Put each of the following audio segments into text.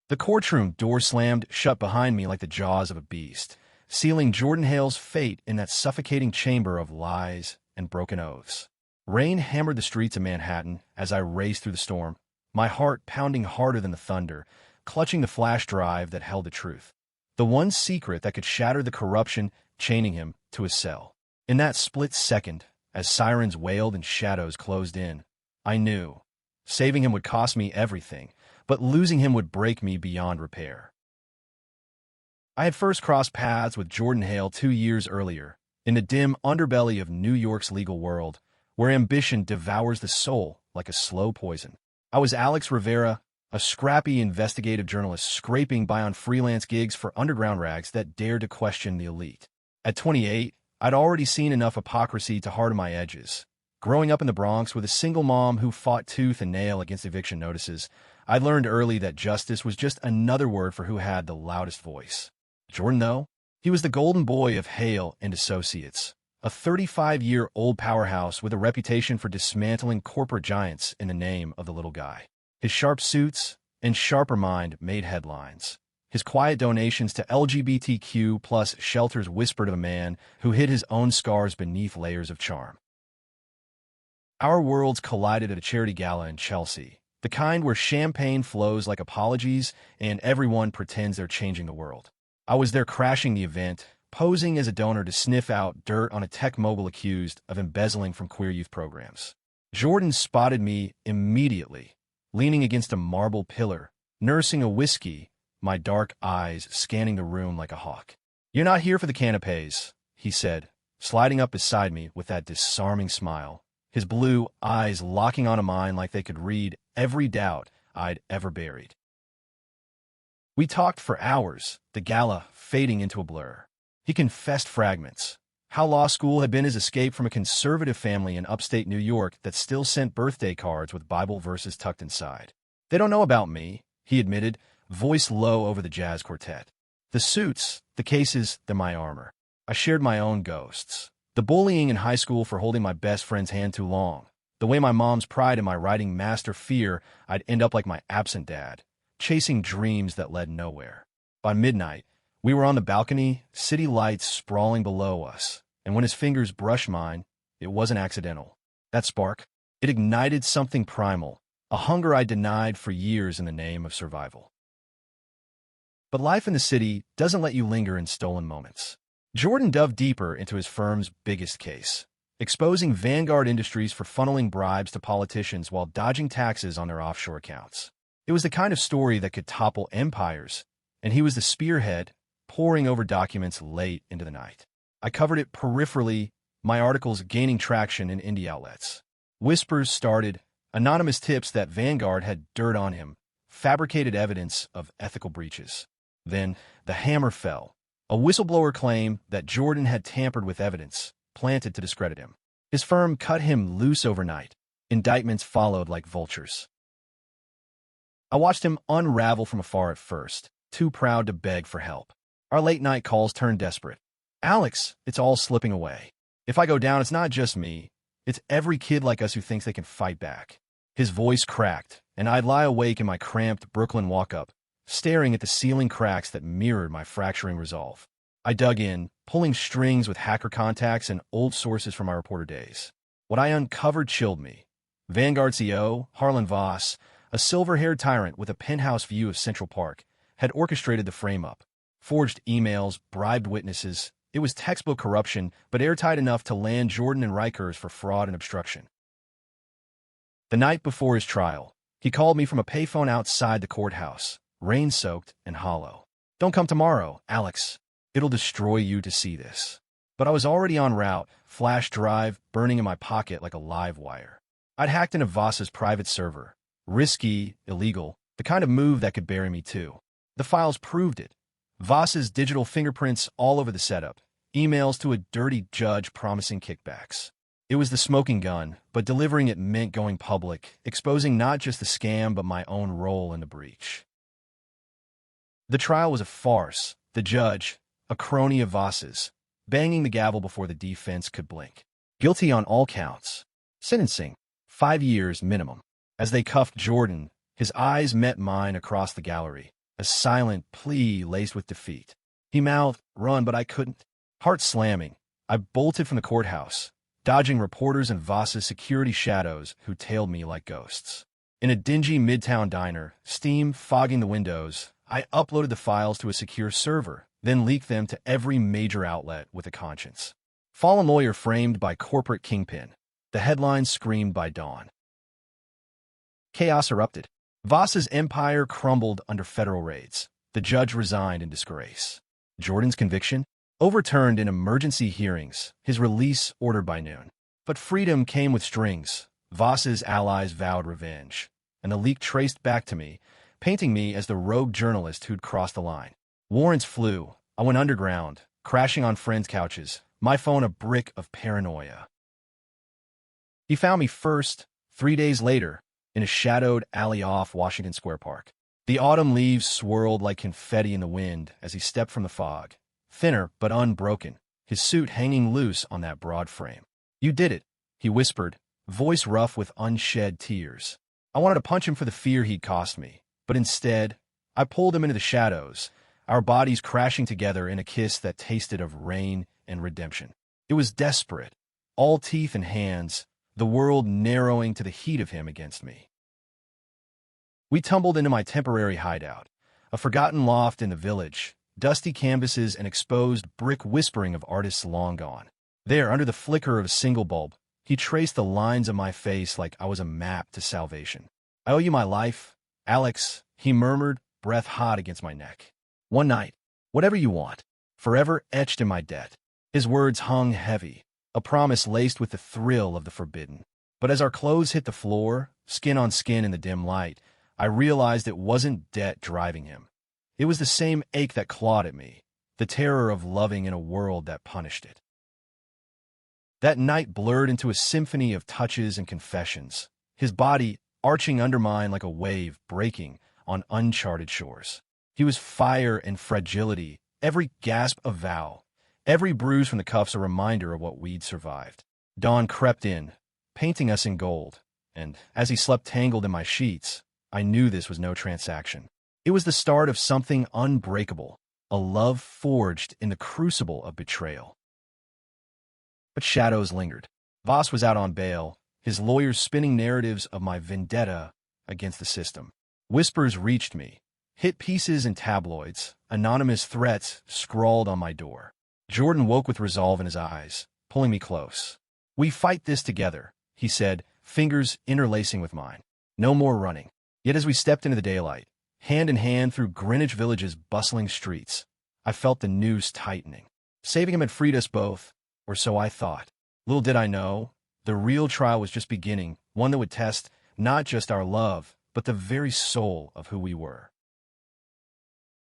The courtroom door slammed shut behind me like the jaws of a beast, sealing Jordan Hale's fate in that suffocating chamber of lies and broken oaths. Rain hammered the streets of Manhattan as I raced through the storm, my heart pounding harder than the thunder, clutching the flash drive that held the truth. The one secret that could shatter the corruption chaining him to his cell. In that split second, as sirens wailed and shadows closed in, I knew. Saving him would cost me everything, but losing him would break me beyond repair. I had first crossed paths with Jordan Hale 2 years earlier, in the dim underbelly of New York's legal world, where ambition devours the soul like a slow poison. I was Alex Rivera, a scrappy investigative journalist scraping by on freelance gigs for underground rags that dared to question the elite. At 28, I'd already seen enough hypocrisy to harden my edges. Growing up in the Bronx with a single mom who fought tooth and nail against eviction notices, I learned early that justice was just another word for who had the loudest voice. Jordan, though, he was the golden boy of Hale and Associates, a 35-year-old powerhouse with a reputation for dismantling corporate giants in the name of the little guy. His sharp suits and sharper mind made headlines. His quiet donations to LGBTQ plus shelters whispered of a man who hid his own scars beneath layers of charm. Our worlds collided at a charity gala in Chelsea, the kind where champagne flows like apologies and everyone pretends they're changing the world. I was there crashing the event, posing as a donor to sniff out dirt on a tech mogul accused of embezzling from queer youth programs. Jordan spotted me immediately, leaning against a marble pillar, nursing a whiskey, my dark eyes scanning the room like a hawk. "You're not here for the canapes," he said, sliding up beside me with that disarming smile, his blue eyes locking onto mine like they could read every doubt I'd ever buried. We talked for hours, the gala fading into a blur. He confessed fragments. How law school had been his escape from a conservative family in upstate New York that still sent birthday cards with Bible verses tucked inside. "They don't know about me," he admitted, voice low over the jazz quartet. "The suits, the cases, they're my armor. I shared my own ghosts. The bullying in high school for holding my best friend's hand too long. The way my mom's pride in my writing masked her fear I'd end up like my absent dad, chasing dreams that led nowhere." By midnight, we were on the balcony, city lights sprawling below us, and when his fingers brushed mine, it wasn't accidental. That spark, it ignited something primal, a hunger I denied for years in the name of survival. But life in the city doesn't let you linger in stolen moments. Jordan dove deeper into his firm's biggest case, exposing Vanguard Industries for funneling bribes to politicians while dodging taxes on their offshore accounts. It was the kind of story that could topple empires, and he was the spearhead, poring over documents late into the night. I covered it peripherally, my articles gaining traction in indie outlets. Whispers started, anonymous tips that Vanguard had dirt on him, fabricated evidence of ethical breaches. Then the hammer fell, a whistleblower claim that Jordan had tampered with evidence, planted to discredit him. His firm cut him loose overnight. Indictments followed like vultures. I watched him unravel from afar at first, too proud to beg for help. Our late-night calls turned desperate. "Alex, it's all slipping away. If I go down, it's not just me. It's every kid like us who thinks they can fight back." His voice cracked, and I'd lie awake in my cramped Brooklyn walk-up, staring at the ceiling cracks that mirrored my fracturing resolve. I dug in, pulling strings with hacker contacts and old sources from my reporter days. What I uncovered chilled me. Vanguard CEO, Harlan Voss, a silver-haired tyrant with a penthouse view of Central Park, had orchestrated the frame-up. Forged emails, bribed witnesses. It was textbook corruption, but airtight enough to land Jordan and Rikers for fraud and obstruction. The night before his trial, he called me from a payphone outside the courthouse, rain-soaked and hollow. "Don't come tomorrow, Alex. It'll destroy you to see this." But I was already en route, flash drive burning in my pocket like a live wire. I'd hacked into Voss's private server. Risky, illegal, the kind of move that could bury me too. The files proved it. Voss's digital fingerprints all over the setup, emails to a dirty judge promising kickbacks. It was the smoking gun, but delivering it meant going public, exposing not just the scam but my own role in the breach. The trial was a farce. The judge, a crony of Voss's, banging the gavel before the defense could blink. Guilty on all counts. Sentencing, 5 years minimum. As they cuffed Jordan, his eyes met mine across the gallery. a silent plea laced with defeat. He mouthed, "Run," but I couldn't. Heart slamming, I bolted from the courthouse, dodging reporters and Voss's security shadows who tailed me like ghosts. In a dingy midtown diner, steam fogging the windows, I uploaded the files to a secure server, then leaked them to every major outlet with a conscience. Fallen lawyer framed by corporate kingpin. The headlines screamed by dawn. Chaos erupted. Voss's empire crumbled under federal raids. The judge resigned in disgrace. Jordan's conviction? Overturned in emergency hearings, his release ordered by noon. But freedom came with strings. Voss's allies vowed revenge, and the leak traced back to me, painting me as the rogue journalist who'd crossed the line. Warrants flew. I went underground, crashing on friends' couches, my phone a brick of paranoia. He found me first, 3 days later, in a shadowed alley off Washington Square Park. The autumn leaves swirled like confetti in the wind as he stepped from the fog, thinner but unbroken, his suit hanging loose on that broad frame. "You did it," he whispered, voice rough with unshed tears. I wanted to punch him for the fear he'd cost me, but instead, I pulled him into the shadows, our bodies crashing together in a kiss that tasted of rain and redemption. It was desperate, all teeth and hands, the world narrowing to the heat of him against me. We tumbled into my temporary hideout, a forgotten loft in the village, dusty canvases and exposed brick whispering of artists long gone. There, under the flicker of a single bulb, he traced the lines of my face like I was a map to salvation. "I owe you my life, Alex," he murmured, breath hot against my neck. "One night, whatever you want, forever etched in my debt." His words hung heavy, a promise laced with the thrill of the forbidden. But as our clothes hit the floor, skin on skin in the dim light, I realized it wasn't debt driving him. It was the same ache that clawed at me, the terror of loving in a world that punished it. That night blurred into a symphony of touches and confessions, his body arching under mine like a wave breaking on uncharted shores. He was fire and fragility, every gasp a vow, every bruise from the cuffs a reminder of what we'd survived. Dawn crept in, painting us in gold, and as he slept tangled in my sheets, I knew this was no transaction. It was the start of something unbreakable, a love forged in the crucible of betrayal. But shadows lingered. Voss was out on bail, his lawyers spinning narratives of my vendetta against the system. Whispers reached me, hit pieces in tabloids, anonymous threats scrawled on my door. Jordan woke with resolve in his eyes, pulling me close. "We fight this together," he said, fingers interlacing with mine. "No more running." Yet as we stepped into the daylight, hand in hand through Greenwich Village's bustling streets, I felt the noose tightening. Saving him had freed us both, or so I thought. Little did I know, the real trial was just beginning, one that would test not just our love, but the very soul of who we were.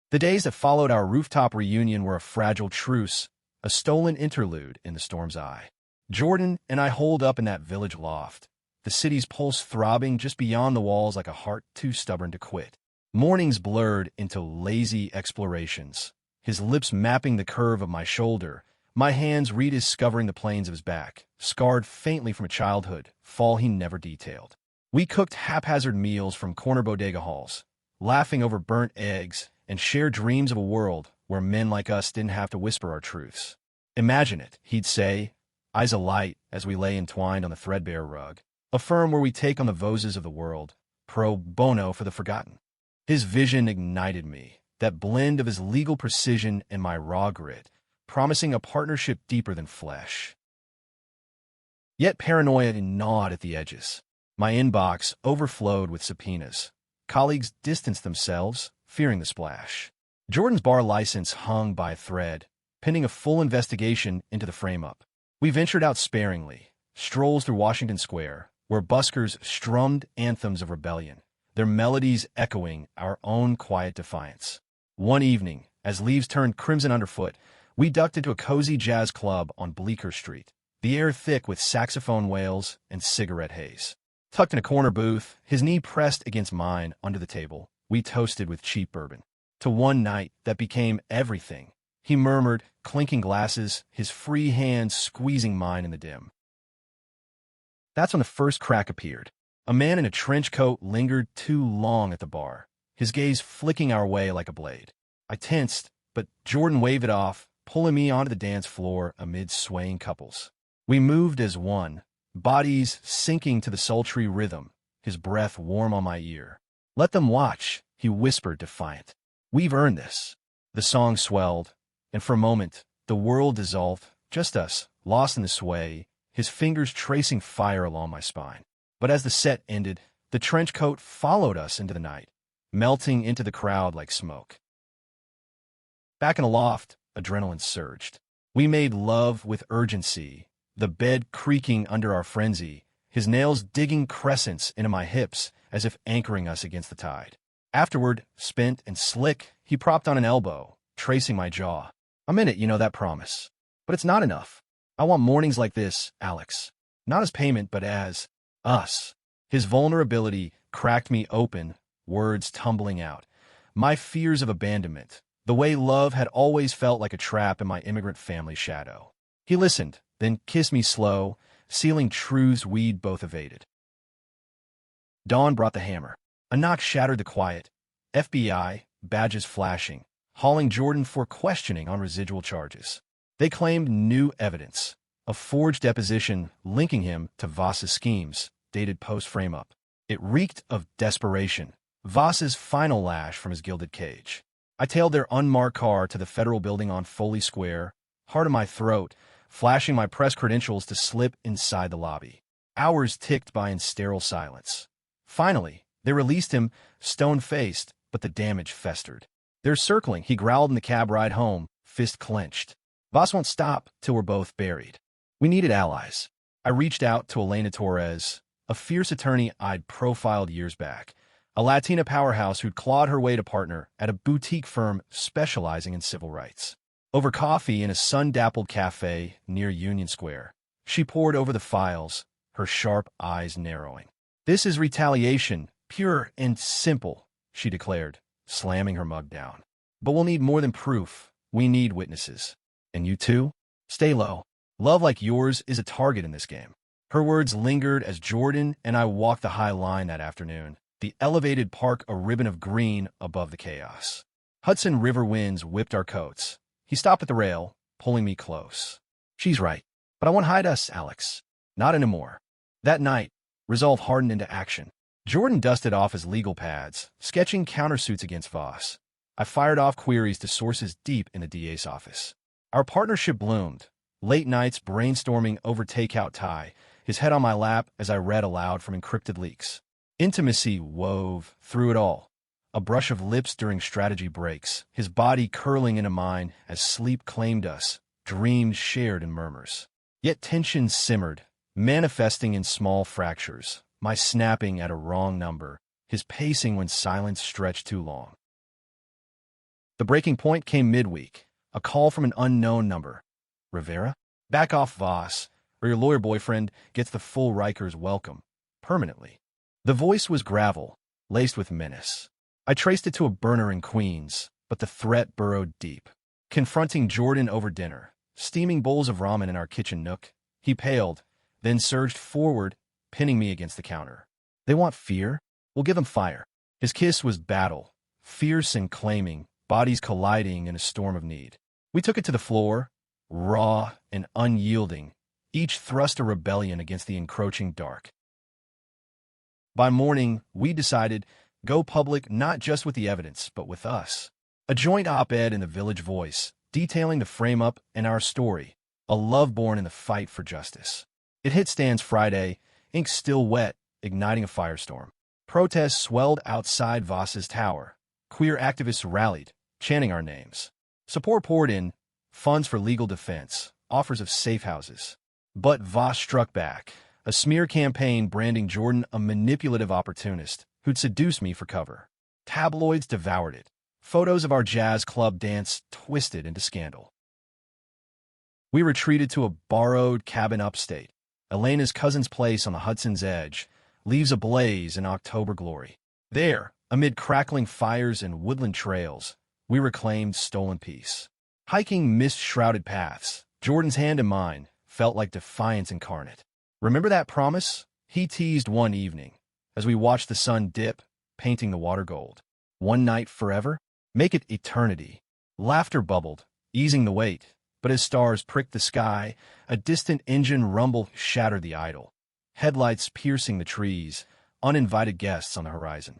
The days that followed our rooftop reunion were a fragile truce, a stolen interlude in the storm's eye. Jordan and I holed up in that village loft, the city's pulse throbbing just beyond the walls like a heart too stubborn to quit. Mornings blurred into lazy explorations, his lips mapping the curve of my shoulder, my hands rediscovering the planes of his back, scarred faintly from a childhood, fall he never detailed. We cooked haphazard meals from corner bodega halls, laughing over burnt eggs, and shared dreams of a world where men like us didn't have to whisper our truths. "Imagine it," he'd say, eyes alight as we lay entwined on the threadbare rug. "A firm where we take on the Voses of the world, pro bono for the forgotten." His vision ignited me, that blend of his legal precision and my raw grit, promising a partnership deeper than flesh. Yet paranoia gnawed at the edges. My inbox overflowed with subpoenas. Colleagues distanced themselves, fearing the splash. Jordan's bar license hung by a thread, pending a full investigation into the frame-up. We ventured out sparingly, strolls through Washington Square, where buskers strummed anthems of rebellion, their melodies echoing our own quiet defiance. One evening, as leaves turned crimson underfoot, we ducked into a cozy jazz club on Bleecker Street, the air thick with saxophone wails and cigarette haze. Tucked in a corner booth, his knee pressed against mine under the table, we toasted with cheap bourbon. To one night that became everything, he murmured, clinking glasses, his free hands squeezing mine in the dim. That's when the first crack appeared. A man in a trench coat lingered too long at the bar, his gaze flicking our way like a blade. I tensed, but Jordan waved it off, pulling me onto the dance floor amid swaying couples. We moved as one, bodies sinking to the sultry rhythm, his breath warm on my ear. "Let them watch," he whispered defiant. "We've earned this." The song swelled, and for a moment, the world dissolved, just us, lost in the sway, his fingers tracing fire along my spine. But as the set ended, the trench coat followed us into the night, melting into the crowd like smoke. Back in the loft, adrenaline surged. We made love with urgency, the bed creaking under our frenzy, his nails digging crescents into my hips as if anchoring us against the tide. Afterward, spent and slick, he propped on an elbow, tracing my jaw. "I'm in it, you know that promise. But it's not enough. I want mornings like this, Alex. Not as payment, but as us." His vulnerability cracked me open, words tumbling out. My fears of abandonment, the way love had always felt like a trap in my immigrant family shadow. He listened, then kissed me slow, sealing truths we'd both evaded. Dawn brought the hammer. A knock shattered the quiet. FBI, badges flashing, hauling Jordan for questioning on residual charges. They claimed new evidence, a forged deposition linking him to Voss's schemes, dated post-frame-up. It reeked of desperation, Voss's final lash from his gilded cage. I tailed their unmarked car to the federal building on Foley Square, heart in my throat, flashing my press credentials to slip inside the lobby. Hours ticked by in sterile silence. Finally, they released him, stone-faced, but the damage festered. "They're circling," he growled in the cab ride home, fist clenched. "Voss won't stop till we're both buried." We needed allies. I reached out to Elena Torres, a fierce attorney I'd profiled years back, a Latina powerhouse who'd clawed her way to partner at a boutique firm specializing in civil rights. Over coffee in a sun-dappled cafe near Union Square, she pored over the files, her sharp eyes narrowing. "This is retaliation, pure and simple," she declared, slamming her mug down. "But we'll need more than proof. We need witnesses. And you too? Stay low. Love like yours is a target in this game." Her words lingered as Jordan and I walked the High Line that afternoon, the elevated park a ribbon of green above the chaos. Hudson River winds whipped our coats. He stopped at the rail, pulling me close. "She's right. But I won't hide us, Alex. Not anymore." That night, resolve hardened into action. Jordan dusted off his legal pads, sketching countersuits against Voss. I fired off queries to sources deep in the DA's office. Our partnership bloomed, late nights brainstorming over takeout Thai, his head on my lap as I read aloud from encrypted leaks. Intimacy wove through it all. A brush of lips during strategy breaks, his body curling into mine as sleep claimed us, dreams shared in murmurs. Yet tension simmered, manifesting in small fractures, my snapping at a wrong number, his pacing when silence stretched too long. The breaking point came midweek, a call from an unknown number. "Rivera? Back off, Voss, or your lawyer boyfriend gets the full Rikers welcome, permanently." The voice was gravel, laced with menace. I traced it to a burner in Queens, but the threat burrowed deep. Confronting Jordan over dinner, steaming bowls of ramen in our kitchen nook, he paled, then surged forward, pinning me against the counter. "They want fear? We'll give them fire." His kiss was battle, fierce and claiming, bodies colliding in a storm of need. We took it to the floor, raw and unyielding, each thrust a rebellion against the encroaching dark. By morning, we decided, go public not just with the evidence, but with us. A joint op-ed in the Village Voice, detailing the frame-up and our story, a love born in the fight for justice. It hit stands Friday, ink still wet, igniting a firestorm. Protests swelled outside Voss's tower. Queer activists rallied, chanting our names. Support poured in, funds for legal defense, offers of safe houses. But Voss struck back, a smear campaign branding Jordan a manipulative opportunist who'd seduced me for cover. Tabloids devoured it. Photos of our jazz club dance twisted into scandal. We retreated to a borrowed cabin upstate. Elena's cousin's place on the Hudson's edge, leaves ablaze in October glory. There, amid crackling fires and woodland trails, we reclaimed stolen peace. Hiking mist-shrouded paths, Jordan's hand in mine felt like defiance incarnate. "Remember that promise?" he teased one evening, as we watched the sun dip, painting the water gold. One night forever? Make it eternity. Laughter bubbled, easing the weight, but as stars pricked the sky, a distant engine rumble shattered the idyll. Headlights piercing the trees, uninvited guests on the horizon.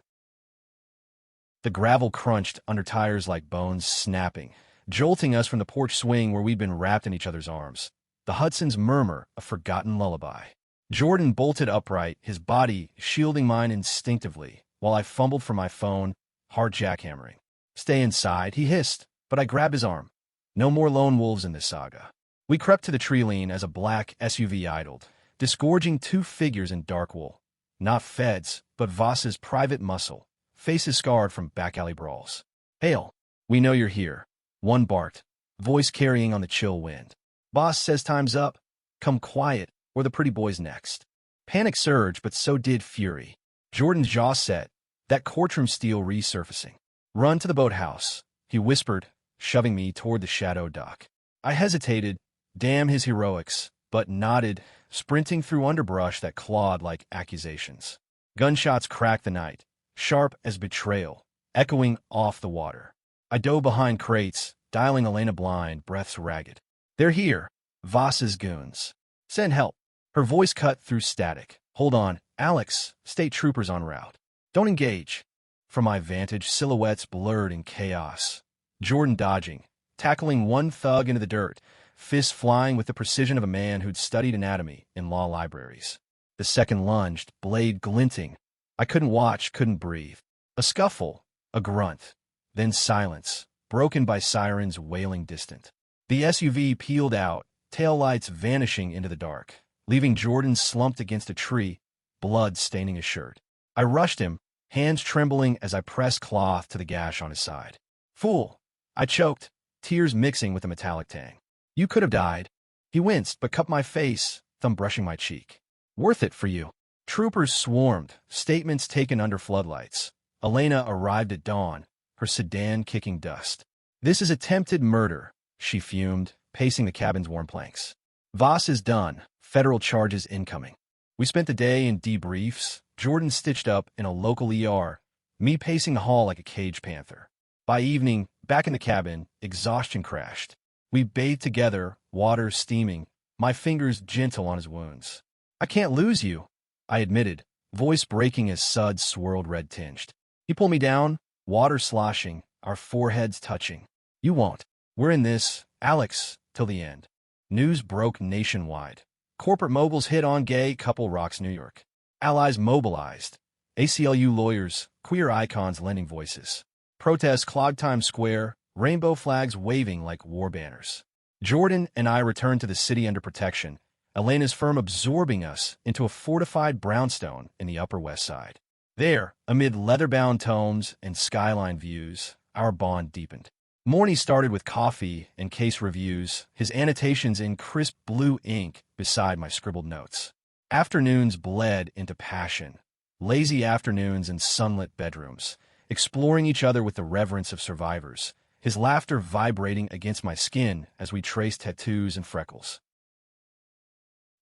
The gravel crunched under tires like bones snapping, jolting us from the porch swing where we'd been wrapped in each other's arms. The Hudson's murmur, a forgotten lullaby. Jordan bolted upright, his body shielding mine instinctively, while I fumbled for my phone, hard jackhammering. "Stay inside," he hissed, but I grabbed his arm. No more lone wolves in this saga. We crept to the tree lean as a black SUV idled, disgorging two figures in dark wool. Not feds, but Voss's private muscle, faces scarred from back-alley brawls. "Hail, we know you're here," one barked, voice carrying on the chill wind. "Boss says time's up. Come quiet, or the pretty boy's next." Panic surged, but so did fury. Jordan's jaw set, that courtroom steel resurfacing. "Run to the boathouse," he whispered, shoving me toward the shadow dock. I hesitated, damn his heroics, but nodded, sprinting through underbrush that clawed like accusations. Gunshots cracked the night, sharp as betrayal, echoing off the water. I dove behind crates, dialing Elena blind, breaths ragged. "They're here, Voss's goons. Send help." Her voice cut through static. "Hold on, Alex, state troopers en route. Don't engage." From my vantage, silhouettes blurred in chaos. Jordan dodging, tackling one thug into the dirt, fists flying with the precision of a man who'd studied anatomy in law libraries. The second lunged, blade glinting. I couldn't watch, couldn't breathe. A scuffle, a grunt, then silence, broken by sirens wailing distant. The SUV peeled out, taillights vanishing into the dark, leaving Jordan slumped against a tree, blood staining his shirt. I rushed him, hands trembling as I pressed cloth to the gash on his side. "Fool!" I choked, tears mixing with a metallic tang. "You could have died." He winced, but cupped my face, thumb brushing my cheek. "Worth it for you." Troopers swarmed, statements taken under floodlights. Elena arrived at dawn, her sedan kicking dust. "This is attempted murder," she fumed, pacing the cabin's warm planks. "Voss is done. Federal charges incoming." We spent the day in debriefs, Jordan stitched up in a local ER, me pacing the hall like a caged panther. By evening, back in the cabin, exhaustion crashed. We bathed together, water steaming, my fingers gentle on his wounds. "I can't lose you," I admitted, voice breaking as suds swirled red-tinged. He pulled me down, water sloshing, our foreheads touching. "You won't. We're in this, Alex, till the end." News broke nationwide. Corporate moguls hit on gay couple rocks New York. Allies mobilized. ACLU lawyers, queer icons lending voices. Protests clogged Times Square, rainbow flags waving like war banners. Jordan and I returned to the city under protection, Elena's firm absorbing us into a fortified brownstone in the Upper West Side. There, amid leather-bound tomes and skyline views, our bond deepened. Morning started with coffee and case reviews, his annotations in crisp blue ink beside my scribbled notes. Afternoons bled into passion, lazy afternoons in sunlit bedrooms, exploring each other with the reverence of survivors, his laughter vibrating against my skin as we traced tattoos and freckles.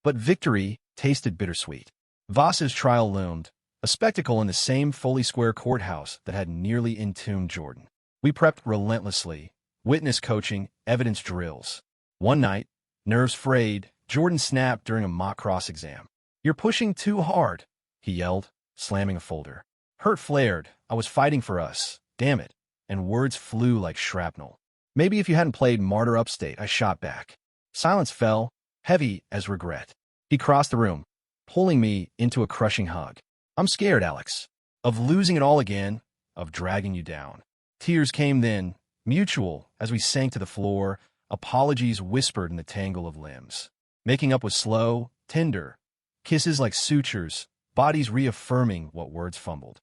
But victory tasted bittersweet. Voss's trial loomed, a spectacle in the same Foley Square courthouse that had nearly entombed Jordan. We prepped relentlessly, witness coaching, evidence drills. One night, nerves frayed, Jordan snapped during a mock cross-exam. "You're pushing too hard," he yelled, slamming a folder. Hurt flared. I was fighting for us. Damn it. And words flew like shrapnel. "Maybe if you hadn't played Martyr Upstate," I shot back. Silence fell, heavy as regret. He crossed the room, pulling me into a crushing hug. "I'm scared, Alex. Of losing it all again, of dragging you down." Tears came then, mutual, as we sank to the floor, apologies whispered in the tangle of limbs. Making up was slow, tender, kisses like sutures, bodies reaffirming what words fumbled.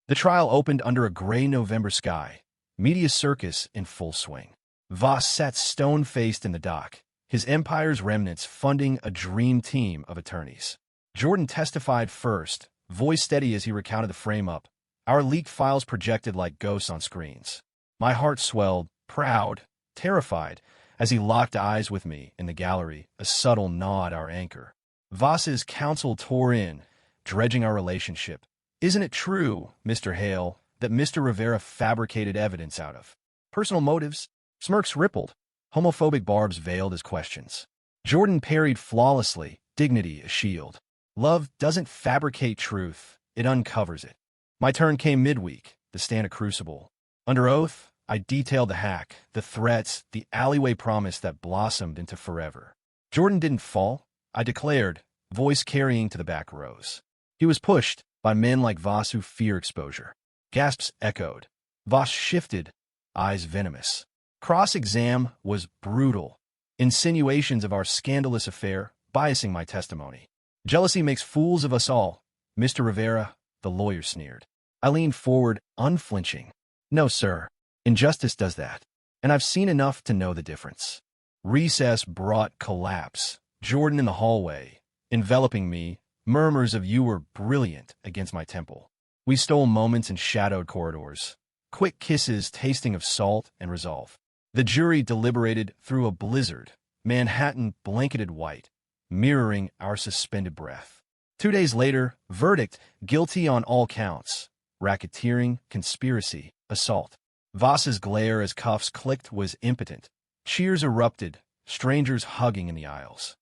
The trial opened under a gray November sky, media circus in full swing. Voss sat stone-faced in the dock, his empire's remnants funding a dream team of attorneys. Jordan testified first, voice steady as he recounted the frame-up, our leaked files projected like ghosts on screens. My heart swelled, proud, terrified, as he locked eyes with me in the gallery, a subtle nod our anchor. Voss's counsel tore in, dredging our relationship. "Isn't it true, Mr. Hale, that Mr. Rivera fabricated evidence out of. Personal motives? Smirks rippled. Homophobic barbs veiled as questions. Jordan parried flawlessly, dignity a shield. Love doesn't fabricate truth, it uncovers it. My turn came midweek, the stand a crucible. Under oath, I detailed the hack, the threats, the alleyway promise that blossomed into forever. Jordan didn't fall, I declared, voice carrying to the back rows. He was pushed by men like Voss who fear exposure. Gasps echoed. Voss shifted, eyes venomous. Cross-exam was brutal. Insinuations of our scandalous affair, biasing my testimony. Jealousy makes fools of us all. Mr. Rivera, the lawyer sneered. I leaned forward, unflinching. No, sir. Injustice does that. And I've seen enough to know the difference. Recess brought collapse. Jordan in the hallway, enveloping me, murmurs of "you were brilliant" against my temple. We stole moments in shadowed corridors. Quick kisses tasting of salt and resolve. The jury deliberated through a blizzard, Manhattan blanketed white, mirroring our suspended breath. 2 days later, verdict, guilty on all counts. Racketeering, conspiracy, assault. Voss's glare as cuffs clicked was impotent. Cheers erupted, strangers hugging in the aisles.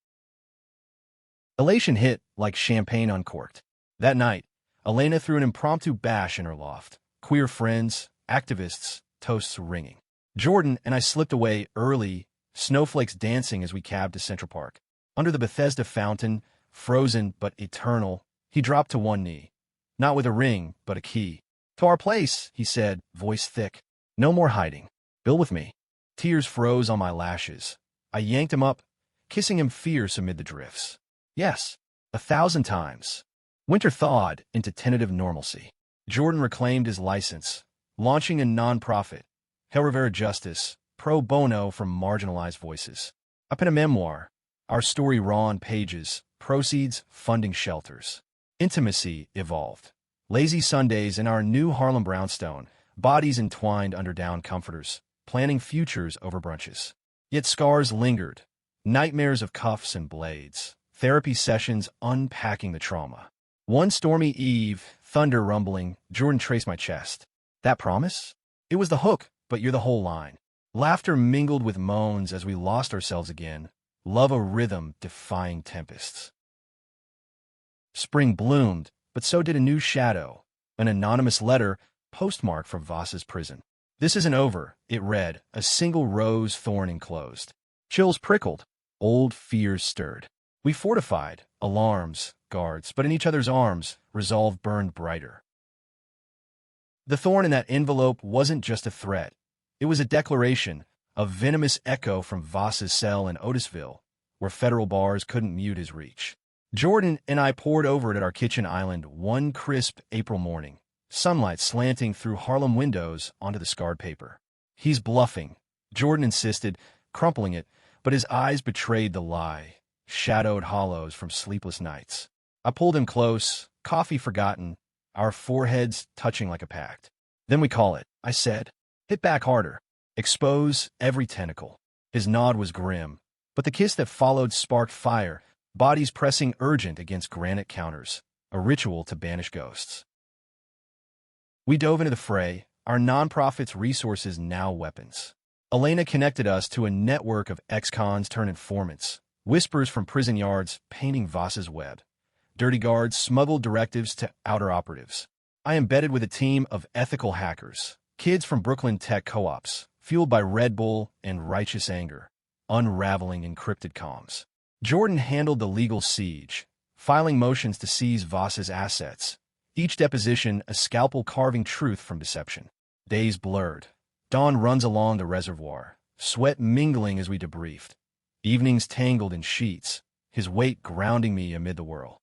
Elation hit like champagne uncorked. That night, Elena threw an impromptu bash in her loft. Queer friends, activists, toasts ringing. Jordan and I slipped away early, snowflakes dancing as we cabbed to Central Park. Under the Bethesda fountain, frozen but eternal, he dropped to one knee. Not with a ring, but a key. To our place, he said, voice thick. No more hiding. Bill with me. Tears froze on my lashes. I yanked him up, kissing him fierce amid the drifts. Yes, 1,000 times. Winter thawed into tentative normalcy. Jordan reclaimed his license, launching a non-profit, Hail Rivera Justice, pro bono from marginalized voices. I penned a memoir, our story raw on pages, proceeds funding shelters. Intimacy evolved. Lazy Sundays in our new Harlem brownstone, bodies entwined under down comforters, planning futures over brunches. Yet scars lingered, nightmares of cuffs and blades, therapy sessions unpacking the trauma. One stormy eve, thunder rumbling, Jordan traced my chest. That promise? It was the hook, but you're the whole line. Laughter mingled with moans as we lost ourselves again, love a rhythm defying tempests. Spring bloomed, but so did a new shadow, an anonymous letter postmarked from Voss's prison. This isn't over, it read, a single rose thorn enclosed. Chills prickled, old fears stirred. We fortified, alarms, guards, but in each other's arms, resolve burned brighter. The thorn in that envelope wasn't just a threat. It was a declaration, a venomous echo from Voss's cell in Otisville, where federal bars couldn't mute his reach. Jordan and I pored over it at our kitchen island one crisp April morning, sunlight slanting through Harlem windows onto the scarred paper. He's bluffing, Jordan insisted, crumpling it, but his eyes betrayed the lie, shadowed hollows from sleepless nights. I pulled him close, coffee forgotten, our foreheads touching like a pact. Then we call it, I said. Hit back harder. Expose every tentacle. His nod was grim, but the kiss that followed sparked fire, bodies pressing urgent against granite counters, a ritual to banish ghosts. We dove into the fray, our nonprofit's resources now weapons. Elena connected us to a network of ex-cons turned informants, whispers from prison yards painting Voss's web. Dirty guards smuggled directives to outer operatives. I embedded with a team of ethical hackers, kids from Brooklyn tech co-ops, fueled by Red Bull and righteous anger, unraveling encrypted comms. Jordan handled the legal siege, filing motions to seize Voss's assets, each deposition a scalpel carving truth from deception. Days blurred. Dawn runs along the reservoir, sweat mingling as we debriefed. Evenings tangled in sheets, his weight grounding me amid the whirl.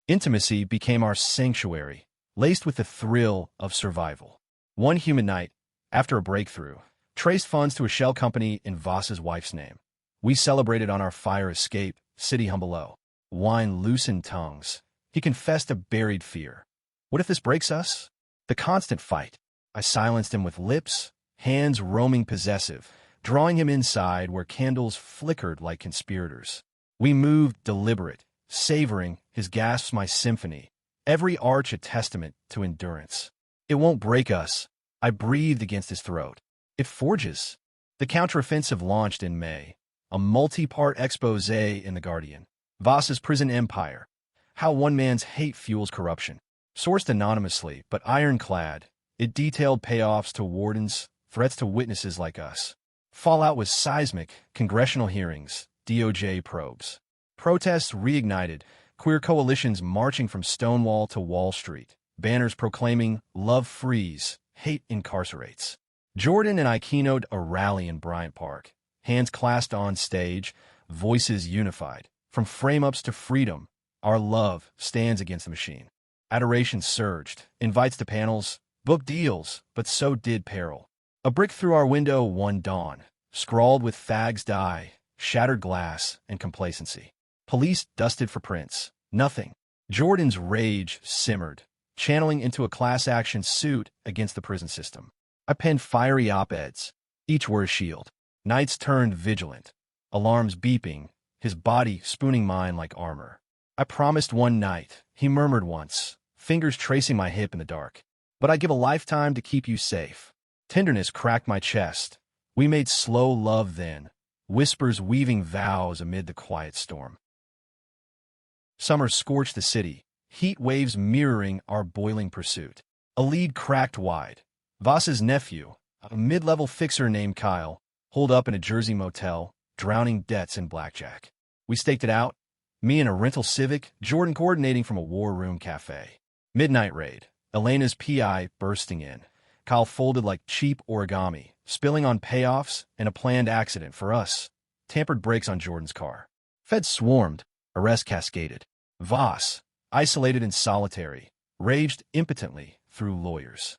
Intimacy became our sanctuary, laced with the thrill of survival. One human night, after a breakthrough, traced funds to a shell company in Voss's wife's name. We celebrated on our fire escape, city hum below. Wine loosened tongues. He confessed a buried fear. What if this breaks us? The constant fight. I silenced him with lips, hands roaming possessive, drawing him inside where candles flickered like conspirators. We moved deliberate, savoring his gasps my symphony, every arch a testament to endurance. It won't break us. I breathed against his throat. It forges. The counteroffensive launched in May, a multi-part expose in The Guardian. Voss's prison empire. How one man's hate fuels corruption. Sourced anonymously, but ironclad, it detailed payoffs to wardens, threats to witnesses like us. Fallout was seismic, congressional hearings, DOJ probes. Protests reignited, queer coalitions marching from Stonewall to Wall Street, banners proclaiming, "Love frees, hate incarcerates." Jordan and I keynoted a rally in Bryant Park, hands clasped on stage, voices unified. From frame-ups to freedom, our love stands against the machine. Adoration surged, invites to panels, book deals, but so did peril. A brick through our window one dawn, scrawled with fags die, shattered glass, and complacency. Police dusted for prints. Nothing. Jordan's rage simmered, channeling into a class-action suit against the prison system. I penned fiery op-eds. Each were a shield. Nights turned vigilant, alarms beeping, his body spooning mine like armor. I promised one night, he murmured once, fingers tracing my hip in the dark. But I give a lifetime to keep you safe. Tenderness cracked my chest. We made slow love then, whispers weaving vows amid the quiet storm. Summer scorched the city, heat waves mirroring our boiling pursuit. A lead cracked wide. Voss's nephew, a mid-level fixer named Kyle, holed up in a Jersey motel, drowning debts in blackjack. We staked it out, me in a rental Civic, Jordan coordinating from a war room cafe. Midnight raid, Elena's PI bursting in. Kyle folded like cheap origami, spilling on payoffs and a planned accident for us. Tampered brakes on Jordan's car. Feds swarmed, arrest cascaded. Voss, isolated and solitary, raged impotently through lawyers.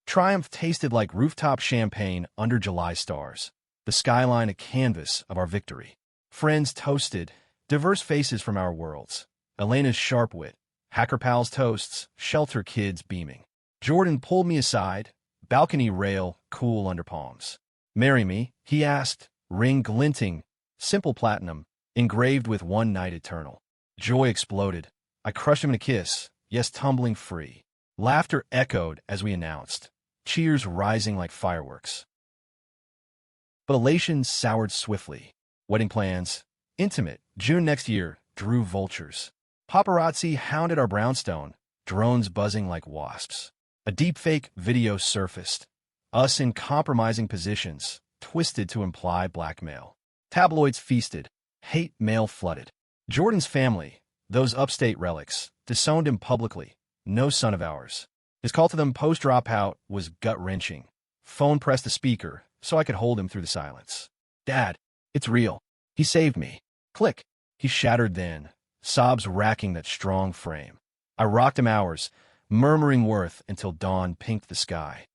Triumph tasted like rooftop champagne under July stars, the skyline a canvas of our victory. Friends toasted, diverse faces from our worlds. Elena's sharp wit, Hacker Pal's toasts, shelter kids beaming. Jordan pulled me aside, balcony rail cool under palms. "Marry me?" he asked, ring glinting, simple platinum, engraved with one night eternal. Joy exploded. I crushed him in a kiss, yes, tumbling free. Laughter echoed as we announced, cheers rising like fireworks. But elation soured swiftly. Wedding plans, intimate, June next year, drew vultures. Paparazzi hounded our brownstone, drones buzzing like wasps. A deepfake video surfaced, us in compromising positions, twisted to imply blackmail. Tabloids feasted, hate mail flooded. Jordan's family, those upstate relics, disowned him publicly, no son of ours. His call to them post-dropout was gut-wrenching. Phone pressed the speaker so I could hold him through the silence. "Dad, it's real. He saved me." Click. He shattered then, sobs racking that strong frame. I rocked him hours, murmuring worth until dawn pinked the sky.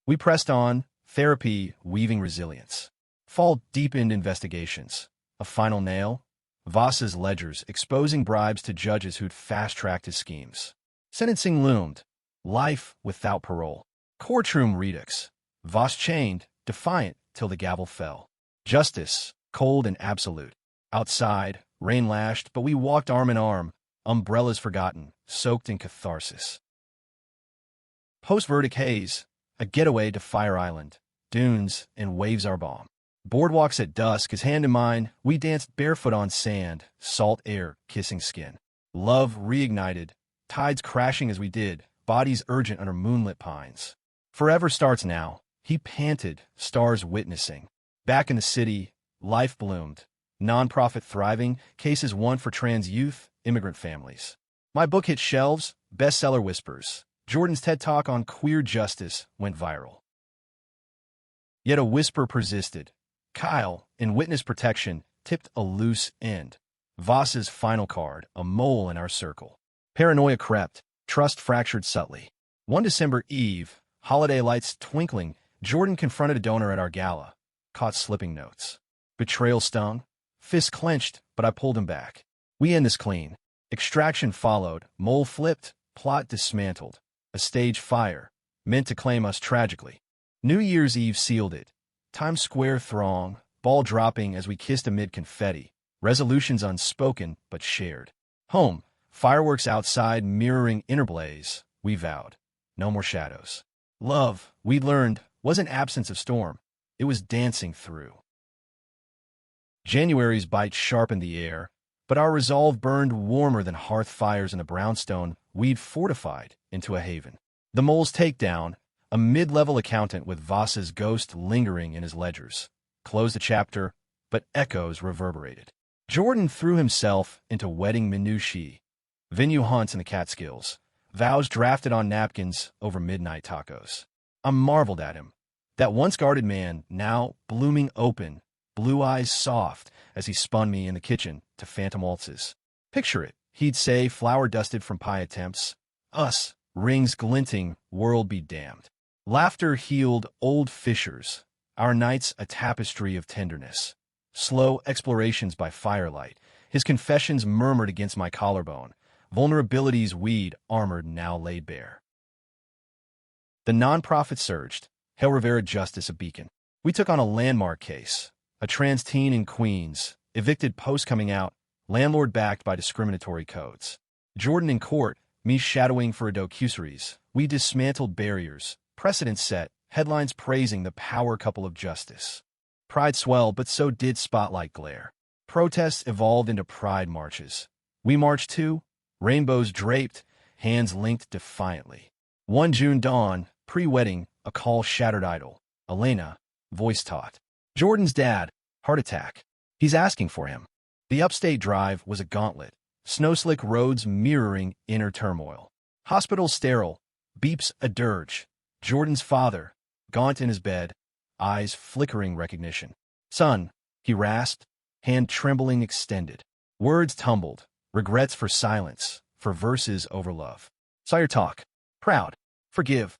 We pressed on, therapy weaving resilience. Fall deepened investigations. A final nail? Voss's ledgers exposing bribes to judges who'd fast-tracked his schemes. Sentencing loomed. Life without parole. Courtroom redux. Voss chained, defiant till the gavel fell. Justice, cold and absolute. Outside, rain lashed, but we walked arm in arm, umbrellas forgotten, soaked in catharsis. Post-verdict haze, a getaway to Fire Island, dunes, and waves our balm. Boardwalks at dusk, his hand in mine, we danced barefoot on sand, salt air kissing skin. Love reignited, tides crashing as we did, bodies urgent under moonlit pines. Forever starts now, he panted, stars witnessing. Back in the city, life bloomed. Non-profit thriving, cases won for trans youth, immigrant families. My book hit shelves, bestseller whispers. Jordan's TED Talk on queer justice went viral. Yet a whisper persisted. Kyle, in witness protection, tipped a loose end. Voss's final card, a mole in our circle. Paranoia crept, trust fractured subtly. One December Eve, holiday lights twinkling, Jordan confronted a donor at our gala, caught slipping notes. Betrayal stung, fist clenched, but I pulled him back. We end this clean. Extraction followed, mole flipped, plot dismantled. A stage fire, meant to claim us tragically. New Year's Eve sealed it. Times Square throng, ball dropping as we kissed amid confetti. Resolutions unspoken but shared. Home, fireworks outside mirroring inner blaze. we vowed. No more shadows. Love, we learned, wasn't absence of storm. It was dancing through. January's bite sharpened the air, but our resolve burned warmer than hearth fires in the brownstone we'd fortified into a haven. The mole's takedown, a mid-level accountant with Voss's ghost lingering in his ledgers, closed the chapter, but echoes reverberated. Jordan threw himself into wedding minutiae, venue haunts in the Catskills, vows drafted on napkins over midnight tacos. I marveled at him, that once guarded man, now blooming open, blue eyes soft as he spun me in the kitchen to phantom waltzes. Picture it, he'd say, flour dusted from pie attempts. Us, rings glinting, world be damned. Laughter healed old fissures, our nights a tapestry of tenderness. Slow explorations by firelight, his confessions murmured against my collarbone, vulnerabilities we'd armored now laid bare. The nonprofit surged, Hail Rivera Justice a beacon. We took on a landmark case, a trans teen in Queens, evicted post coming out, landlord backed by discriminatory codes. Jordan in court, me shadowing for a docuseries. We dismantled barriers, precedents set, headlines praising the power couple of justice. Pride swelled, but so did spotlight glare. Protests evolved into pride marches. We marched too, rainbows draped, hands linked defiantly. One June dawn, pre-wedding, a call shattered idol. Elena, voice taut. Jordan's dad, heart attack. He's asking for him. The upstate drive was a gauntlet, snow-slick roads mirroring inner turmoil. Hospital sterile, beeps a dirge. Jordan's father, gaunt in his bed, eyes flickering recognition. Son, he rasped, hand trembling extended. Words tumbled, regrets for silence, for verses over love. Sire talk. Proud. Forgive.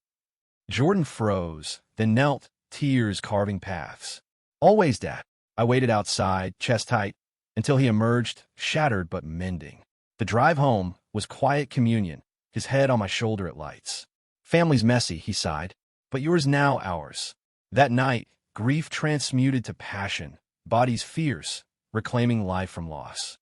Jordan froze, then knelt, tears carving paths. Always dad. I waited outside, chest tight, until he emerged, shattered but mending. The drive home was quiet communion, his head on my shoulder at lights. Family's messy, he sighed, but yours now ours. That night, grief transmuted to passion, bodies fierce, reclaiming life from loss.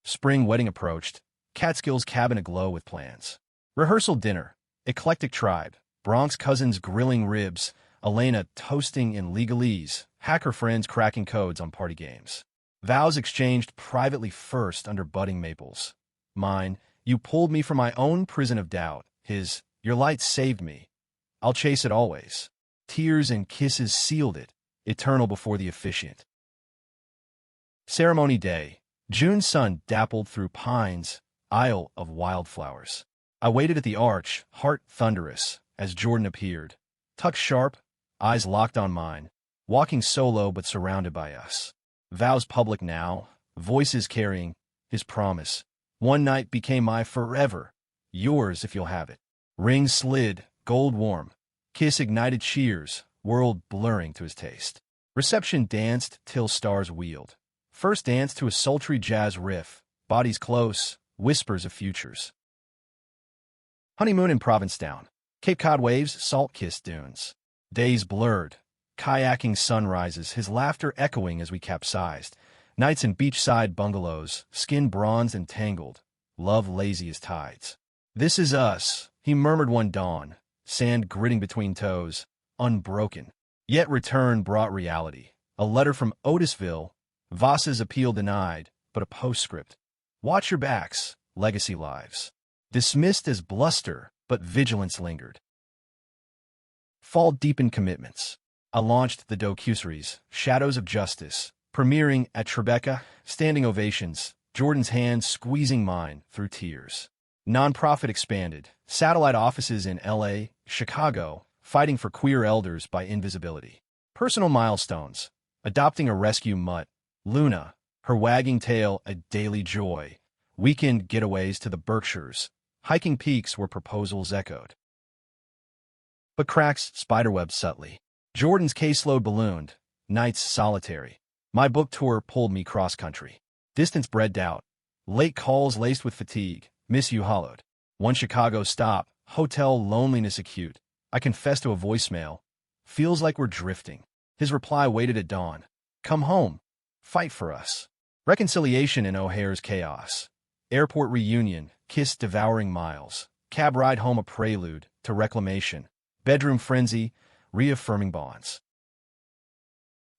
Spring wedding approached, Catskills cabin aglow with plans. Rehearsal dinner, eclectic tribe, Bronx cousins grilling ribs, Elena toasting in legalese, hacker friends cracking codes on party games. Vows exchanged privately first under budding maples. Mine, you pulled me from my own prison of doubt. His, your light saved me. I'll chase it always. Tears and kisses sealed it, eternal before the officiant. Ceremony day. June's sun dappled through pines, isle of wildflowers. I waited at the arch, heart thunderous, as Jordan appeared. Tucked sharp, eyes locked on mine, walking solo but surrounded by us. Vows public now, voices carrying his promise. One night became my forever, yours if you'll have it. Rings slid, gold warm. Kiss ignited cheers, world blurring to his taste. Reception danced till stars wheeled. First dance to a sultry jazz riff, bodies close, whispers of futures. Honeymoon in Provincetown. Cape Cod waves, salt-kissed dunes. Days blurred. Kayaking sunrises, his laughter echoing as we capsized. Nights in beachside bungalows, skin bronzed and tangled. Love lazy as tides. This is us, he murmured one dawn. Sand gritting between toes, unbroken. Yet return brought reality. A letter from Otisville. Voss's appeal denied, but a postscript. Watch your backs, legacy lives. Dismissed as bluster, but vigilance lingered. Fall deepened commitments. I launched the docuseries, Shadows of Justice, premiering at Tribeca, standing ovations, Jordan's hand squeezing mine through tears. Nonprofit expanded, satellite offices in L.A., Chicago, fighting for queer elders by invisibility. Personal milestones, adopting a rescue mutt, Luna, her wagging tail a daily joy. Weekend getaways to the Berkshires, hiking peaks where proposals echoed. But cracks spiderwebbed subtly. Jordan's caseload ballooned, nights solitary. My book tour pulled me cross-country. Distance bred doubt. Late calls laced with fatigue, miss you hollowed. One Chicago stop, hotel loneliness acute. I confess to a voicemail. Feels like we're drifting. His reply waited at dawn. Come home. Fight for us. Reconciliation in O'Hare's chaos. Airport reunion, kiss devouring miles. Cab ride home a prelude to reclamation. Bedroom frenzy, reaffirming bonds.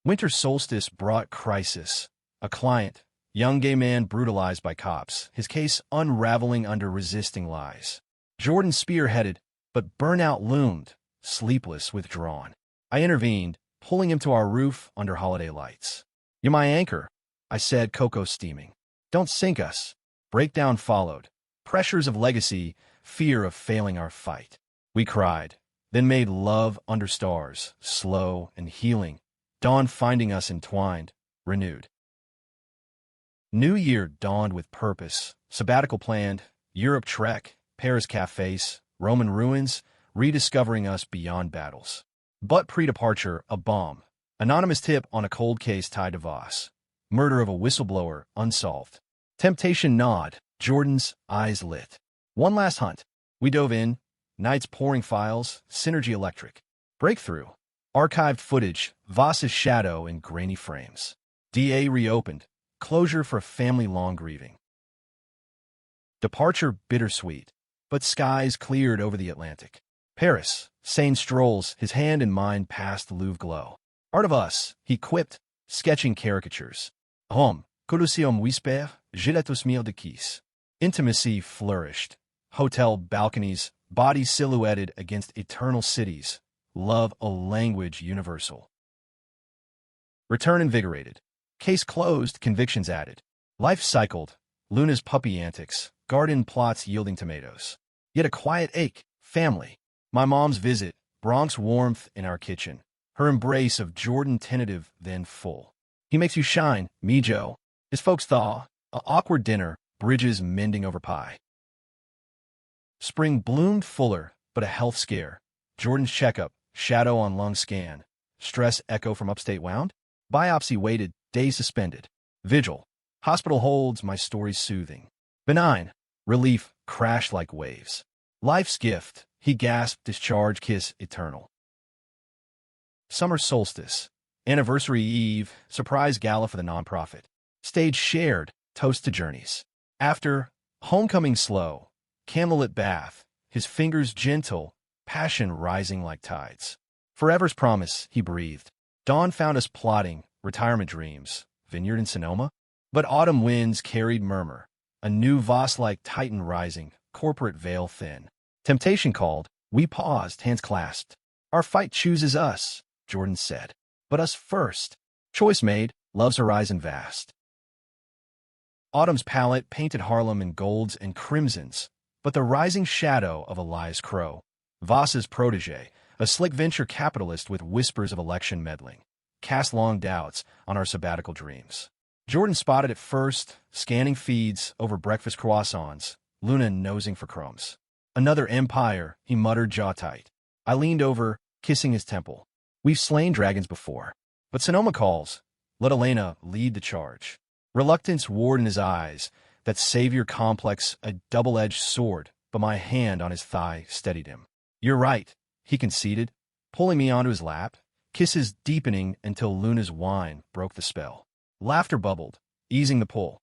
Winter solstice brought crisis. A client, young gay man brutalized by cops, his case unraveling under resisting lies. Jordan spearheaded, but burnout loomed, sleepless, withdrawn. I intervened, pulling him to our roof under holiday lights. "You're my anchor," I said, cocoa steaming. "Don't sink us." Breakdown followed. Pressures of legacy, fear of failing our fight. We cried, then made love under stars, slow and healing, dawn finding us entwined, renewed. New Year dawned with purpose, sabbatical planned, Europe trek, Paris cafes, Roman ruins, rediscovering us beyond battles. But pre-departure, a bomb. Anonymous tip on a cold case tied to Voss. Murder of a whistleblower, unsolved. Temptation gnawed, Jordan's eyes lit. One last hunt. We dove in, nights pouring files, Synergy Electric. Breakthrough. Archived footage, Voss's shadow in grainy frames. DA reopened. Closure for a family long grieving. Departure bittersweet, but skies cleared over the Atlantic. Paris, sane strolls, his hand in mine past the Louvre glow. Art of us, he quipped, sketching caricatures. Homme, que le ciel whisper, j'ai la tosmire de kiss. Intimacy flourished. Hotel balconies, bodies silhouetted against eternal cities. Love a language universal. Return invigorated. Case closed, convictions added. Life cycled. Luna's puppy antics, garden plots yielding tomatoes. Yet a quiet ache, family. My mom's visit, Bronx warmth in our kitchen. Her embrace of Jordan tentative, then full. He makes you shine, me Joe. His folks thaw. A awkward dinner, bridges mending over pie. Spring bloomed fuller, but a health scare. Jordan's checkup, shadow on lung scan. Stress echo from upstate wound. Biopsy waited, days suspended. Vigil. Hospital holds, my story soothing. Benign. Relief crashed like waves. Life's gift, he gasped, discharge, kiss, eternal. Summer solstice. Anniversary eve, surprise gala for the nonprofit. Stage shared, toast to journeys. After, homecoming slow. Candlelit bath, his fingers gentle, passion rising like tides. Forever's promise, he breathed. Dawn found us plotting, retirement dreams, vineyard in Sonoma. But autumn winds carried murmur. A new Voss-like titan rising, corporate veil thin. Temptation called, we paused, hands clasped. Our fight chooses us, Jordan said. But us first. Choice made, love's horizon vast. Autumn's palette painted Harlem in golds and crimsons, but the rising shadow of Elias Crow, Voss's protege, a slick venture capitalist with whispers of election meddling, cast long doubts on our sabbatical dreams. Jordan spotted it first, scanning feeds over breakfast croissants, Luna nosing for crumbs. Another empire, he muttered, jaw tight. I leaned over, kissing his temple. We've slain dragons before. But Sonoma calls. Let Elena lead the charge. Reluctance warred in his eyes, that savior complex a double-edged sword, but my hand on his thigh steadied him. You're right, he conceded, pulling me onto his lap, kisses deepening until Luna's whine broke the spell. Laughter bubbled, easing the pull.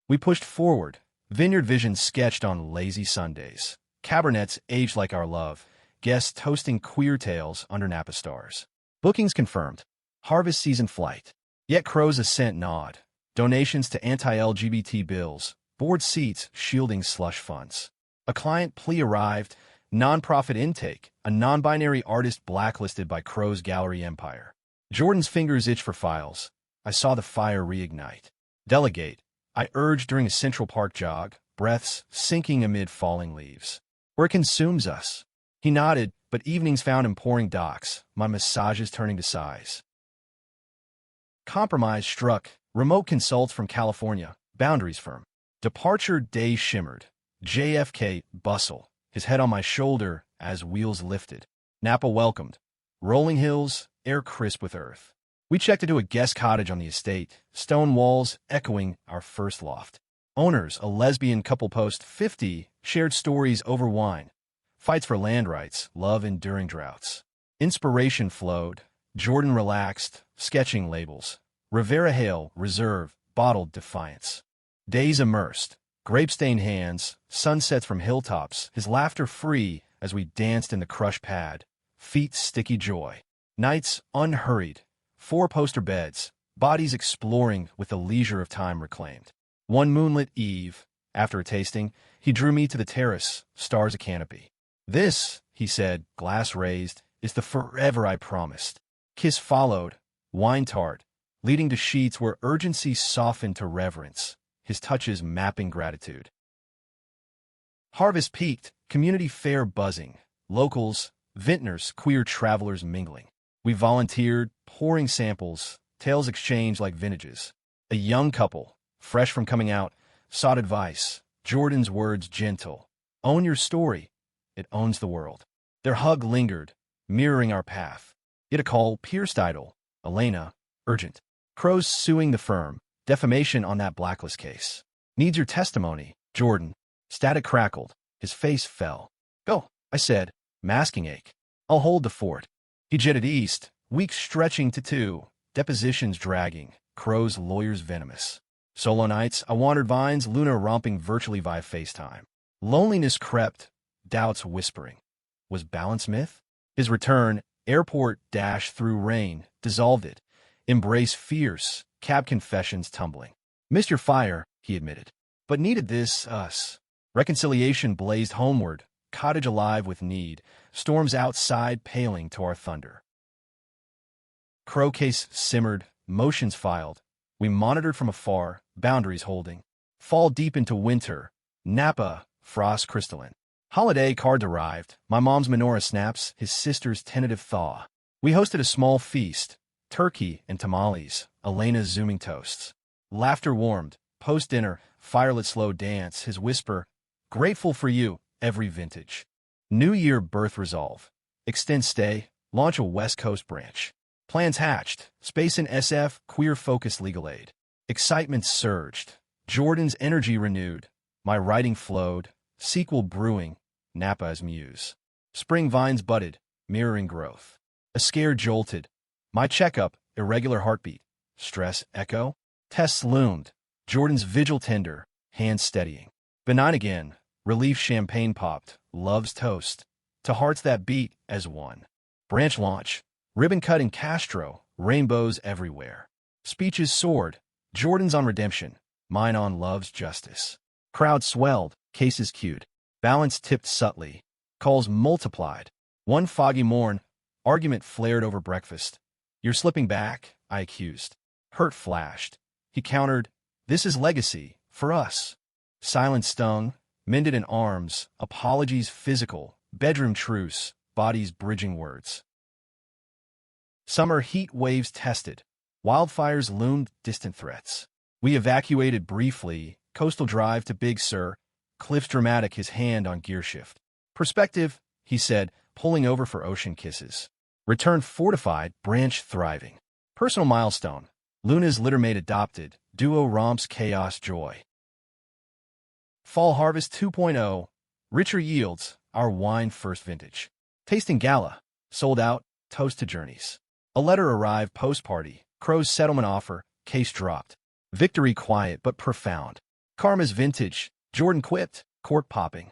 We pushed forward, vineyard visions sketched on lazy Sundays, cabernets aged like our love, guests toasting queer tales under Napa stars. Bookings confirmed. Harvest season flight. Yet Crow's ascent nod. Donations to anti-LGBT bills. Board seats shielding slush funds. A client plea arrived. Nonprofit intake. A non-binary artist blacklisted by Crow's gallery empire. Jordan's fingers itch for files. I saw the fire reignite. Delegate. I urged during a Central Park jog. Breaths sinking amid falling leaves. Where it consumes us. He nodded, but evenings found him pouring docs, my massages turning to sighs. Compromise struck, remote consults from California, boundaries firm. Departure day shimmered, JFK bustle, his head on my shoulder as wheels lifted. Napa welcomed. Rolling hills, air crisp with earth. We checked into a guest cottage on the estate, stone walls echoing our first loft. Owners, a lesbian couple post 50, shared stories over wine. Fights for land rights, love enduring droughts. Inspiration flowed. Jordan relaxed, sketching labels. Rivera Hale, reserve, bottled defiance. Days immersed. Grape-stained hands, sunsets from hilltops, his laughter free as we danced in the crush pad, feet sticky joy. Nights unhurried, four-poster beds, bodies exploring with the leisure of time reclaimed. One moonlit eve, after a tasting, he drew me to the terrace, stars a canopy. This, he said, glass raised, is the forever I promised. Kiss followed, wine tart, leading to sheets where urgency softened to reverence, his touches mapping gratitude. Harvest peaked, community fair buzzing, locals, vintners, queer travelers mingling. We volunteered, pouring samples, tales exchanged like vintages. A young couple, fresh from coming out, sought advice, Jordan's words gentle. Own your story. It owns the world. Their hug lingered, mirroring our path. Yet a call pierced idle. Elena, urgent. Crows suing the firm. Defamation on that blacklist case. Needs your testimony, Jordan. Static crackled. His face fell. Go, I said, masking ache. I'll hold the fort. He jetted east, weeks stretching to 2, depositions dragging, Crow's lawyers venomous. Solo nights, I wandered vines, Luna romping virtually via FaceTime. Loneliness crept, doubts whispering. Was balance myth? His return, airport dash through rain, dissolved it. Embrace fierce, cab confessions tumbling. Missed your fire, he admitted. But needed this, us. Reconciliation blazed homeward, cottage alive with need, storms outside paling to our thunder. Crow case simmered, motions filed. We monitored from afar, boundaries holding. Fall deep into winter, Napa, frost crystalline. Holiday card arrived, my mom's menorah snaps, his sister's tentative thaw. We hosted a small feast, turkey and tamales, Elena's zooming toasts. Laughter warmed, post-dinner, firelit slow dance, his whisper, grateful for you, every vintage. New Year birth resolve. Extend stay, launch a West Coast branch. Plans hatched, space in SF, queer-focused legal aid. Excitement surged, Jordan's energy renewed. My writing flowed, sequel brewing, Napa as muse. Spring vines budded, mirroring growth. A scare jolted. My checkup, irregular heartbeat. Stress echo. Tests loomed, Jordan's vigil tender, hands steadying. Benign again, relief champagne popped, love's toast. To hearts that beat as one. Branch launch, ribbon cut in Castro, rainbows everywhere. Speeches soared, Jordan's on redemption, mine on love's justice. Crowd swelled, cases queued. Balance tipped subtly. Calls multiplied. One foggy morn, argument flared over breakfast. You're slipping back, I accused. Hurt flashed. He countered, this is legacy, for us. Silence stung, mended in arms, apologies physical, bedroom truce, bodies bridging words. Summer heat waves tested. Wildfires loomed distant threats. We evacuated briefly, coastal drive to Big Sur, Cliff's dramatic, his hand on gear shift. Perspective, he said, pulling over for ocean kisses. Return fortified, branch thriving. Personal milestone. Luna's littermate adopted, duo romps chaos joy. Fall Harvest 2.0, richer yields, our wine first vintage. Tasting gala, sold out, toast to journeys. A letter arrived post-party, Crow's settlement offer, case dropped. Victory quiet but profound. Karma's vintage, Jordan quipped, cork popping.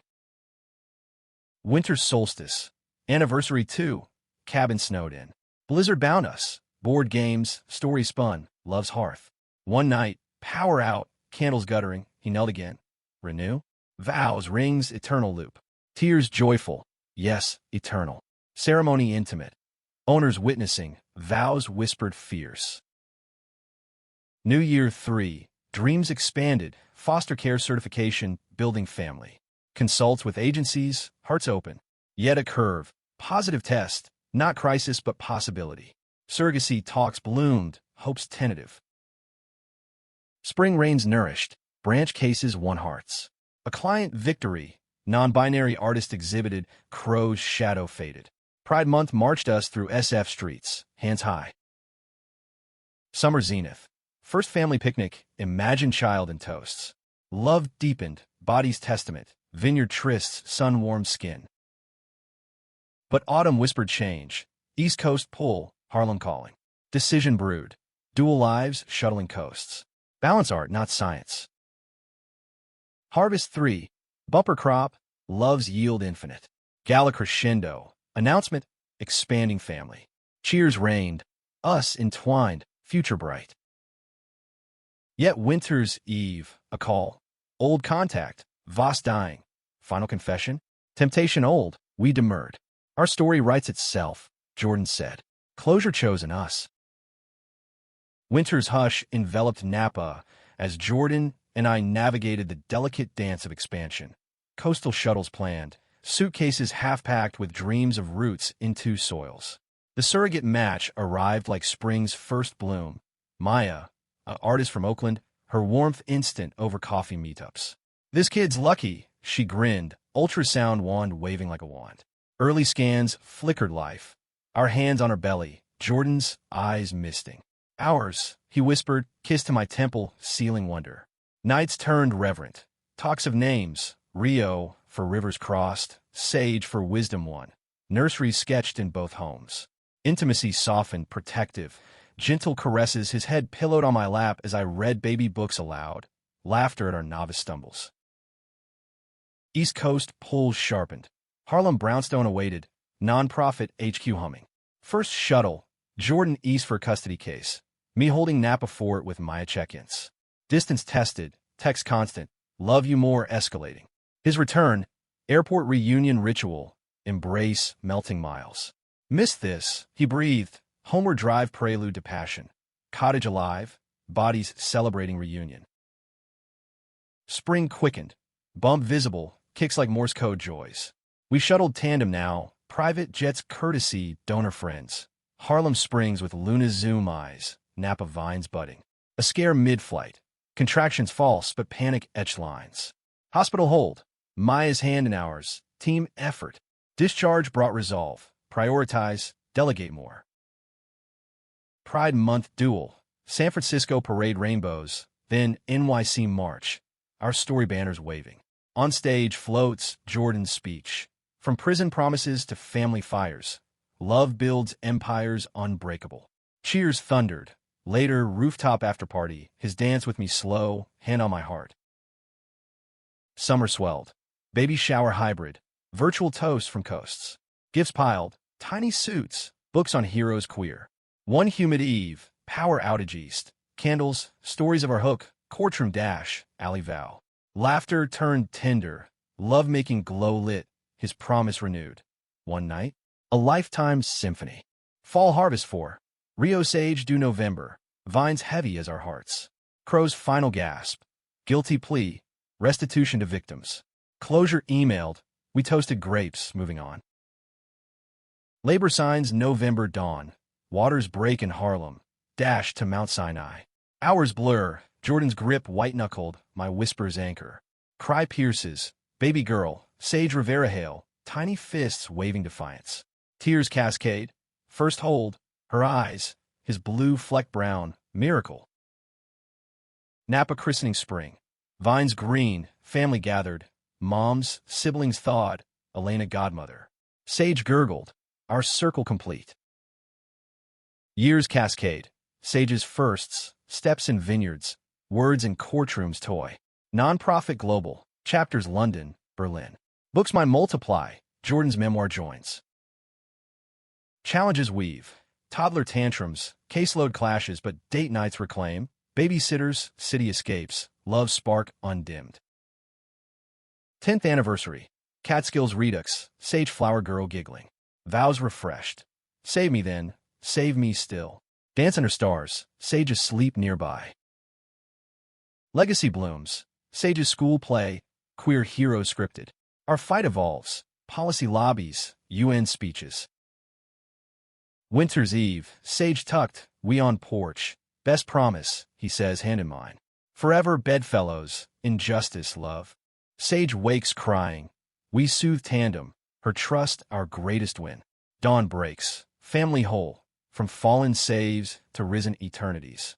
Winter solstice, anniversary 2, cabin snowed in. Blizzard bound us, board games, story spun, love's hearth. One night, power out, candles guttering, he knelt again. Renew? Vows, rings, eternal loop. Tears joyful, yes, eternal. Ceremony intimate. Owners witnessing, vows whispered fierce. New Year 3, dreams expanded, foster care certification, building family. Consults with agencies, hearts open. Yet a curve, positive test, not crisis but possibility. Surrogacy talks bloomed, hopes tentative. Spring rains nourished, branch cases won hearts. A client victory, non-binary artist exhibited, Crow's shadow faded. Pride Month marched us through SF streets, hands high. Summer zenith. First family picnic, imagined child and toasts. Love deepened, body's testament, vineyard trysts, sun-warmed skin. But autumn whispered change. East Coast pull, Harlem calling. Decision brewed. Dual lives, shuttling coasts. Balance art, not science. Harvest 3. Bumper crop. Love's yield infinite. Gala crescendo. Announcement. Expanding family. Cheers reigned. Us entwined. Future bright. Yet winter's eve. A call. Old contact. Voss dying. Final confession. Temptation old. We demurred. Our story writes itself, Jordan said. Closure chosen us. Winter's hush enveloped Napa as Jordan and I navigated the delicate dance of expansion. Coastal shuttles planned, suitcases half-packed with dreams of roots in two soils. The surrogate match arrived like spring's first bloom. Maya, an artist from Oakland, her warmth instant over coffee meetups. This kid's lucky, she grinned, ultrasound wand waving like a wand. Early scans flickered life. Our hands on her belly, Jordan's eyes misting. Ours, he whispered, kiss to my temple, sealing wonder. Nights turned reverent. Talks of names, Rio for rivers crossed, Sage for wisdom won. Nurseries sketched in both homes. Intimacy softened, protective. Gentle caresses, his head pillowed on my lap as I read baby books aloud. Laughter at our novice stumbles. East Coast pulls sharpened. Harlem brownstone awaited. Nonprofit HQ humming. First shuttle. Jordan east for custody case. Me holding Napa Fort with Maya check-ins. Distance tested. Text constant. Love you more escalating. His return. Airport reunion ritual. Embrace melting miles. Missed this, he breathed. Homeward drive prelude to passion. Cottage alive. Bodies celebrating reunion. Spring quickened. Bump visible. Kicks like Morse code joys. We shuttled tandem now. Private jets courtesy donor friends. Harlem Springs with Luna's Zoom eyes. Napa vines budding. A scare mid-flight. Contractions false but panic etched lines. Hospital hold. Maya's hand in ours. Team effort. Discharge brought resolve. Prioritize. Delegate more. Pride Month duel. San Francisco parade rainbows. Then NYC March. Our story banners waving. On stage floats Jordan's speech. From prison promises to family fires. Love builds empires unbreakable. Cheers thundered. Later, rooftop afterparty. His dance with me slow, hand on my heart. Summer swelled. Baby shower hybrid. Virtual toast from coasts. Gifts piled. Tiny suits. Books on heroes queer. One humid eve. Power outage east. Candles. Stories of our hook. Courtroom dash. Alley vow. Laughter turned tender. Love-making glow lit. His promise renewed. One night. A lifetime symphony. Fall harvest 4. Rio Sage due November. Vines heavy as our hearts. Crow's final gasp. Guilty plea. Restitution to victims. Closure emailed. We toasted grapes, moving on. Labor signs November dawn. Waters break in Harlem. Dash to Mount Sinai. Hours blur. Jordan's grip white-knuckled. My whispers anchor. Cry pierces. Baby girl. Sage Rivera hail. Tiny fists waving defiance. Tears cascade. First hold. Her eyes. His blue fleck brown. Miracle. Napa christening spring. Vines green. Family gathered. Moms, siblings thawed. Elena godmother. Sage gurgled. Our circle complete. Years cascade. Sage's firsts. Steps in vineyards. Words in courtrooms toy. Nonprofit global. Chapters London, Berlin. Books might multiply. Jordan's memoir joins. Challenges weave. Toddler tantrums. Caseload clashes, but date nights reclaim. Babysitters, city escapes. Love spark undimmed. 10th anniversary. Catskills redux. Sage flower girl giggling. Vows refreshed. Save me then. Save me still. Dance under stars. Sage asleep nearby. Legacy blooms. Sage's school play. Queer hero scripted. Our fight evolves. Policy lobbies. UN speeches. Winter's eve. Sage tucked. We on porch. Best promise, he says, hand in mine. Forever bedfellows. Injustice, love. Sage wakes crying. We soothe tandem. Her trust our greatest win. Dawn breaks. Family whole. From fallen saves to risen eternities.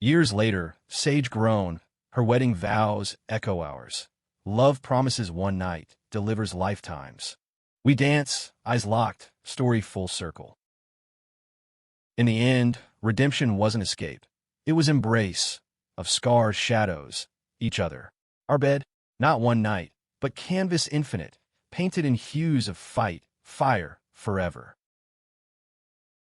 Years later, Sage grown. Her wedding vows echo ours. Love promises one night, delivers lifetimes. We dance, eyes locked, story full circle. In the end, redemption wasn't escape. It was embrace of scars, shadows, each other. Our bed, not one night, but canvas infinite, painted in hues of fight, fire, forever.